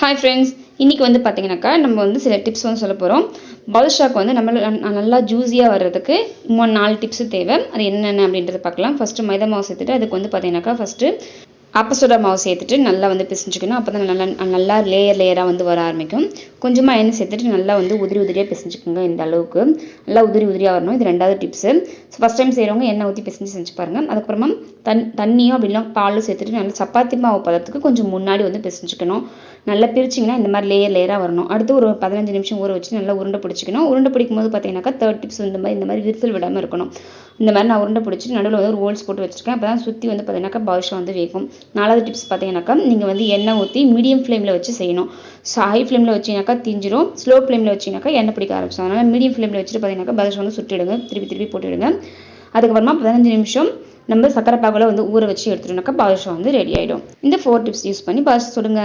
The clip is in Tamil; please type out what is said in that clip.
ஹாய் ஃப்ரெண்ட்ஸ், இன்றைக்கி வந்து பார்த்தீங்கன்னாக்கா நம்ம வந்து சில டிப்ஸ் வந்து சொல்ல போகிறோம். பாதுஷாக்கு வந்து நம்ம நல்லா ஜூஸியாக வர்றதுக்கு 4 டிப்ஸு தேவை. அது என்னென்ன அப்படின்றத பார்க்கலாம். ஃபஸ்ட்டு மைதா மாவு சேர்த்துட்டு அதுக்கு வந்து பார்த்தீங்கன்னாக்கா ஃபஸ்ட்டு ஆப்பசோடா மாவு சேர்த்துட்டு நல்லா வந்து பிசைஞ்சுக்கணும். அப்போ தான் நல்லா லேயராக வந்து வர ஆரம்பிக்கும். கொஞ்சமாக எண்ணெய் சேர்த்துட்டு நல்லா வந்து உதிரியாக பிசைஞ்சுக்கோங்க. இந்த அளவுக்கு நல்லா உதிரியாக வரணும். இது 2வது டிப்ஸு. ஃபஸ்ட் டைம் செய்கிறவங்க எண்ணெய் ஊற்றி பிசைஞ்சு செஞ்சு பாருங்கள். அதுக்கப்புறமா தண்ணியும் அப்படின்னா பாலும் சேர்த்துட்டு நல்லா சப்பாத்தி மாவு பதத்துக்கு கொஞ்சம் முன்னாடி வந்து பிசைஞ்சுக்கணும். நல்லா பிரிச்சிங்கன்னா இந்த மாதிரி லேயராக வரணும். அடுத்து ஒரு 15 நிமிஷம் ஊற வச்சு நல்லா உருண்டை பிடிச்சிக்கணும். உருண்டை பிடிக்கும் போது பார்த்தீங்கன்னாக்கா 3rd டிப்ஸ் இந்த மாதிரி விரிசல் விடாமல் இருக்கணும். இந்த மாதிரி நான் உருண்டை பிடிச்சிட்டு நடுவில் வந்து ஒரு ஹோல்ஸ் போட்டு வச்சுருக்கேன். அப்போ தான் சுற்றி வந்து பார்த்தீங்கன்னாக்கா பாதுஷா வந்து வேகும். 4வது டிப்ஸ் பார்த்தீங்கன்னாக்கா நீங்கள் வந்து எண்ணெய் ஊற்றி மீடியம் ஃப்ளேமில் வச்சு செய்யணும். ஹை ஃப்ளேமில் வச்சிங்கனாக்கா தீஞ்சிரும். ஸ்லோ ஃப்ளேமில் வச்சிங்கனாக்கா எண்ணெய் பிடிக்க ஆரம்பிச்சிடும். அதனால் மீடியம் ஃப்ளேமில் வச்சுட்டு பார்த்தீங்கன்னாக்கா பாதுஷா வந்து சுட்டிடுங்க. திருப்பி போட்டுவிடுங்க. அதுக்கப்புறமா 15 நிமிஷம் நம்ம சக்கரை பாகில் வந்து ஊற வச்சு எடுத்துட்டோம்னாக்கா பாதுஷா வந்து ரெடி ஆகிடும். இந்த 4 டிப்ஸ் யூஸ் பண்ணி பாதுஷா சுடுங்க.